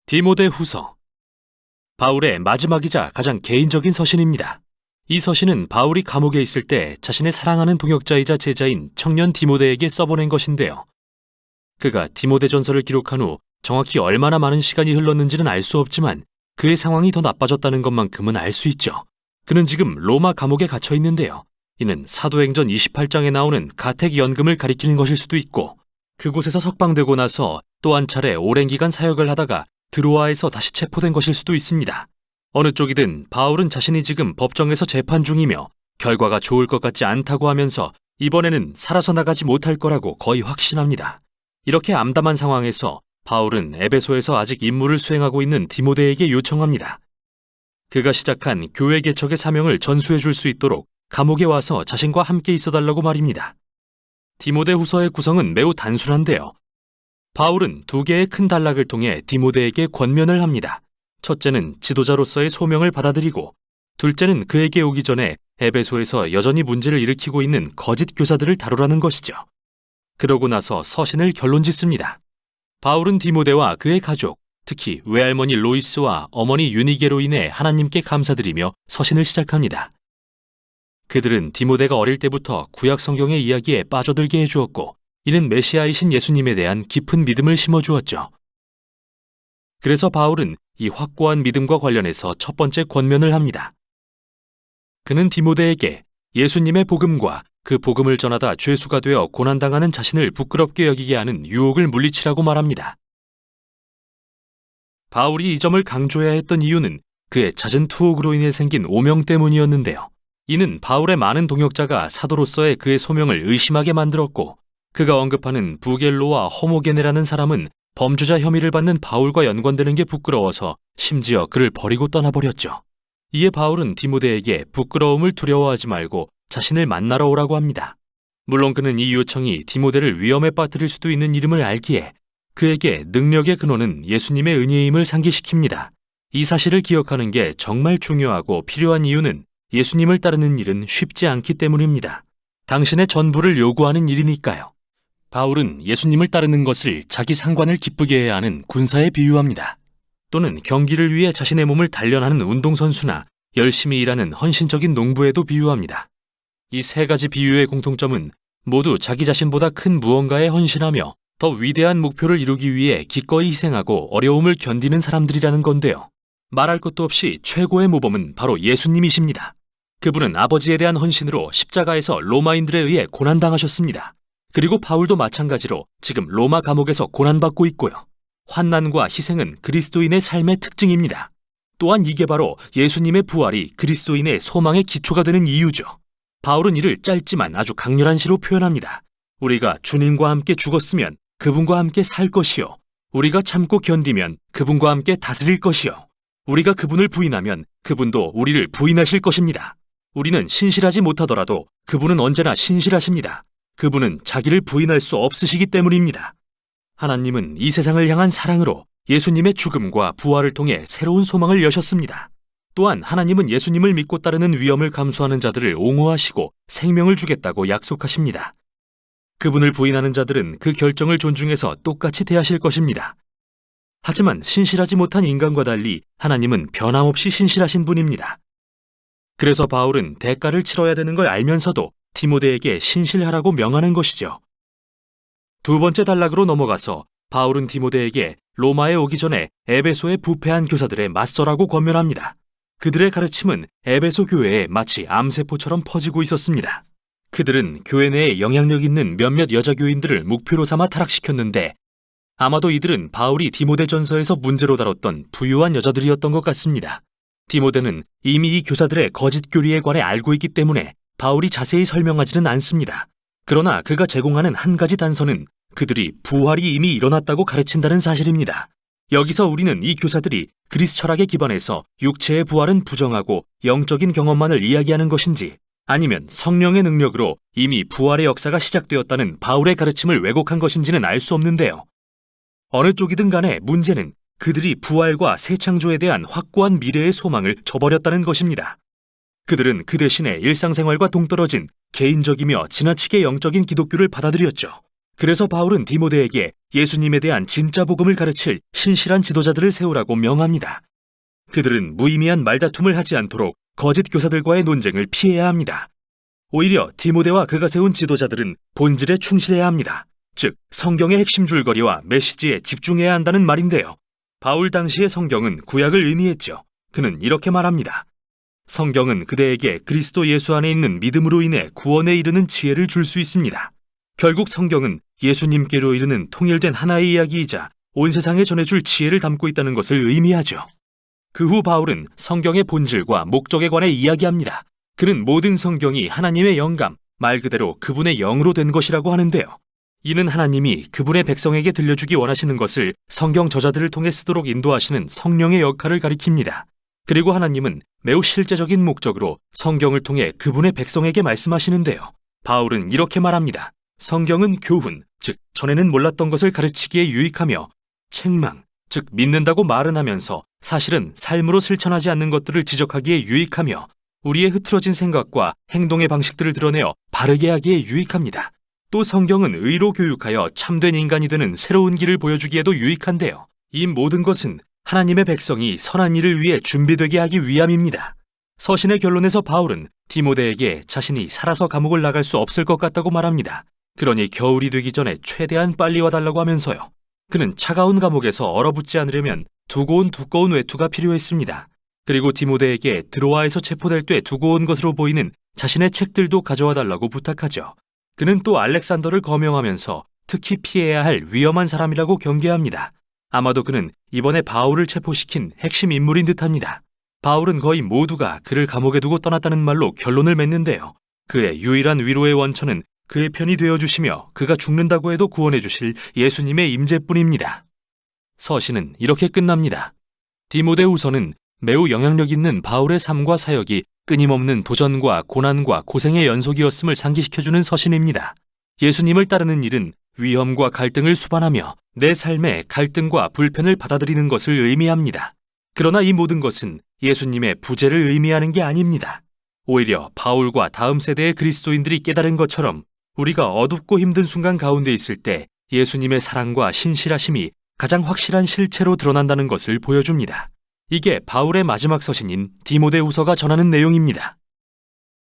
디모데 후서. 바울의 마지막이자 가장 개인적인 서신입니다. 이 서신은 바울이 감옥에 있을 때 자신의 사랑하는 동역자이자 제자인 청년 디모데에게 써보낸 것인데요. 그가 디모데전서를 기록한 후 정확히 얼마나 많은 시간이 흘렀는지는 알 수 없지만 그의 상황이 더 나빠졌다는 것만큼은 알 수 있죠. 그는 지금 로마 감옥에 갇혀 있는데요. 이는 사도행전 28장에 나오는 가택연금을 가리키는 것일 수도 있고, 그곳에서 석방되고 나서 또 한 차례 오랜 기간 사역을 하다가 드로아에서 다시 체포된 것일 수도 있습니다. 어느 쪽이든 바울은 자신이 지금 법정에서 재판 중이며 결과가 좋을 것 같지 않다고 하면서 이번에는 살아서 나가지 못할 거라고 거의 확신합니다. 이렇게 암담한 상황에서 바울은 에베소에서 아직 임무를 수행하고 있는 디모데에게 요청합니다. 그가 시작한 교회 개척의 사명을 전수해 줄 수 있도록 감옥에 와서 자신과 함께 있어달라고 말입니다. 디모데 후서의 구성은 매우 단순한데요. 바울은 두 개의 큰 단락을 통해 디모데에게 권면을 합니다. 첫째는 지도자로서의 소명을 받아들이고, 둘째는 그에게 오기 전에 에베소에서 여전히 문제를 일으키고 있는 거짓 교사들을 다루라는 것이죠. 그러고 나서 서신을 결론 짓습니다. 바울은 디모데와 그의 가족, 특히 외할머니 로이스와 어머니 유니게로 인해 하나님께 감사드리며 서신을 시작합니다. 그들은 디모데가 어릴 때부터 구약 성경의 이야기에 빠져들게 해주었고, 이는 메시아이신 예수님에 대한 깊은 믿음을 심어주었죠. 그래서 바울은 이 확고한 믿음과 관련해서 첫 번째 권면을 합니다. 그는 디모데에게 예수님의 복음과 그 복음을 전하다 죄수가 되어 고난당하는 자신을 부끄럽게 여기게 하는 유혹을 물리치라고 말합니다. 바울이 이 점을 강조해야 했던 이유는 그의 잦은 투옥으로 인해 생긴 오명 때문이었는데요. 이는 바울의 많은 동역자가 사도로서의 그의 소명을 의심하게 만들었고, 그가 언급하는 부겔로와 허모게네라는 사람은 범죄자 혐의를 받는 바울과 연관되는 게 부끄러워서 심지어 그를 버리고 떠나버렸죠. 이에 바울은 디모데에게 부끄러움을 두려워하지 말고 자신을 만나러 오라고 합니다. 물론 그는 이 요청이 디모데를 위험에 빠뜨릴 수도 있는 이름을 알기에 그에게 능력의 근원은 예수님의 은혜임을 상기시킵니다. 이 사실을 기억하는 게 정말 중요하고 필요한 이유는 예수님을 따르는 일은 쉽지 않기 때문입니다. 당신의 전부를 요구하는 일이니까요. 바울은 예수님을 따르는 것을 자기 상관을 기쁘게 해야 하는 군사에 비유합니다. 또는 경기를 위해 자신의 몸을 단련하는 운동선수나 열심히 일하는 헌신적인 농부에도 비유합니다. 이 세 가지 비유의 공통점은 모두 자기 자신보다 큰 무언가에 헌신하며 더 위대한 목표를 이루기 위해 기꺼이 희생하고 어려움을 견디는 사람들이라는 건데요. 말할 것도 없이 최고의 모범은 바로 예수님이십니다. 그분은 아버지에 대한 헌신으로 십자가에서 로마인들에 의해 고난당하셨습니다. 그리고 바울도 마찬가지로 지금 로마 감옥에서 고난받고 있고요. 환난과 희생은 그리스도인의 삶의 특징입니다. 또한 이게 바로 예수님의 부활이 그리스도인의 소망의 기초가 되는 이유죠. 바울은 이를 짧지만 아주 강렬한 시로 표현합니다. 우리가 주님과 함께 죽었으면 그분과 함께 살 것이요. 우리가 참고 견디면 그분과 함께 다스릴 것이요. 우리가 그분을 부인하면 그분도 우리를 부인하실 것입니다. 우리는 신실하지 못하더라도 그분은 언제나 신실하십니다. 그분은 자기를 부인할 수 없으시기 때문입니다. 하나님은 이 세상을 향한 사랑으로 예수님의 죽음과 부활을 통해 새로운 소망을 여셨습니다. 또한 하나님은 예수님을 믿고 따르는 위험을 감수하는 자들을 옹호하시고 생명을 주겠다고 약속하십니다. 그분을 부인하는 자들은 그 결정을 존중해서 똑같이 대하실 것입니다. 하지만 신실하지 못한 인간과 달리 하나님은 변함없이 신실하신 분입니다. 그래서 바울은 대가를 치러야 되는 걸 알면서도 디모데에게 신실하라고 명하는 것이죠. 두 번째 단락으로 넘어가서 바울은 디모데에게 로마에 오기 전에 에베소의 부패한 교사들에 맞서라고 권면합니다. 그들의 가르침은 에베소 교회에 마치 암세포처럼 퍼지고 있었습니다. 그들은 교회 내에 영향력 있는 몇몇 여자 교인들을 목표로 삼아 타락시켰는데, 아마도 이들은 바울이 디모데전서에서 문제로 다뤘던 부유한 여자들이었던 것 같습니다. 디모데는 이미 이 교사들의 거짓 교리에 관해 알고 있기 때문에 바울이 자세히 설명하지는 않습니다. 그러나 그가 제공하는 한 가지 단서는 그들이 부활이 이미 일어났다고 가르친다는 사실입니다. 여기서 우리는 이 교사들이 그리스 철학에 기반해서 육체의 부활은 부정하고 영적인 경험만을 이야기하는 것인지, 아니면 성령의 능력으로 이미 부활의 역사가 시작되었다는 바울의 가르침을 왜곡한 것인지는 알 수 없는데요. 어느 쪽이든 간에 문제는 그들이 부활과 새 창조에 대한 확고한 미래의 소망을 저버렸다는 것입니다. 그들은 그 대신에 일상생활과 동떨어진 개인적이며 지나치게 영적인 기독교를 받아들였죠. 그래서 바울은 디모데에게 예수님에 대한 진짜 복음을 가르칠 신실한 지도자들을 세우라고 명합니다. 그들은 무의미한 말다툼을 하지 않도록 거짓 교사들과의 논쟁을 피해야 합니다. 오히려 디모데와 그가 세운 지도자들은 본질에 충실해야 합니다. 즉, 성경의 핵심 줄거리와 메시지에 집중해야 한다는 말인데요. 바울 당시의 성경은 구약을 의미했죠. 그는 이렇게 말합니다. 성경은 그대에게 그리스도 예수 안에 있는 믿음으로 인해 구원에 이르는 지혜를 줄 수 있습니다. 결국 성경은 예수님께로 이르는 통일된 하나의 이야기이자 온 세상에 전해줄 지혜를 담고 있다는 것을 의미하죠. 그 후 바울은 성경의 본질과 목적에 관해 이야기합니다. 그는 모든 성경이 하나님의 영감, 말 그대로 그분의 영으로 된 것이라고 하는데요. 이는 하나님이 그분의 백성에게 들려주기 원하시는 것을 성경 저자들을 통해 쓰도록 인도하시는 성령의 역할을 가리킵니다. 그리고 하나님은 매우 실제적인 목적으로 성경을 통해 그분의 백성에게 말씀하시는데요. 바울은 이렇게 말합니다. 성경은 교훈, 즉 전에는 몰랐던 것을 가르치기에 유익하며 책망, 즉 믿는다고 말은 하면서 사실은 삶으로 실천하지 않는 것들을 지적하기에 유익하며 우리의 흐트러진 생각과 행동의 방식들을 드러내어 바르게 하기에 유익합니다. 또 성경은 의로 교육하여 참된 인간이 되는 새로운 길을 보여주기에도 유익한데요. 이 모든 것은 하나님의 백성이 선한 일을 위해 준비되게 하기 위함입니다. 서신의 결론에서 바울은 디모데에게 자신이 살아서 감옥을 나갈 수 없을 것 같다고 말합니다. 그러니 겨울이 되기 전에 최대한 빨리 와달라고 하면서요. 그는 차가운 감옥에서 얼어붙지 않으려면 두고 온 두꺼운 외투가 필요했습니다. 그리고 디모데에게 드로아에서 체포될 때 두고 온 것으로 보이는 자신의 책들도 가져와 달라고 부탁하죠. 그는 또 알렉산더를 거명하면서 특히 피해야 할 위험한 사람이라고 경계합니다. 아마도 그는 이번에 바울을 체포시킨 핵심 인물인 듯합니다. 바울은 거의 모두가 그를 감옥에 두고 떠났다는 말로 결론을 맺는데요. 그의 유일한 위로의 원천은 그의 편이 되어주시며 그가 죽는다고 해도 구원해 주실 예수님의 임재뿐입니다. 서신은 이렇게 끝납니다. 디모데후서는 매우 영향력 있는 바울의 삶과 사역이 끊임없는 도전과 고난과 고생의 연속이었음을 상기시켜주는 서신입니다. 예수님을 따르는 일은 위험과 갈등을 수반하며 내 삶에 갈등과 불편을 받아들이는 것을 의미합니다. 그러나 이 모든 것은 예수님의 부재를 의미하는 게 아닙니다. 오히려 바울과 다음 세대의 그리스도인들이 깨달은 것처럼 우리가 어둡고 힘든 순간 가운데 있을 때 예수님의 사랑과 신실하심이 가장 확실한 실체로 드러난다는 것을 보여줍니다. 이게 바울의 마지막 서신인 디모데후서가 전하는 내용입니다.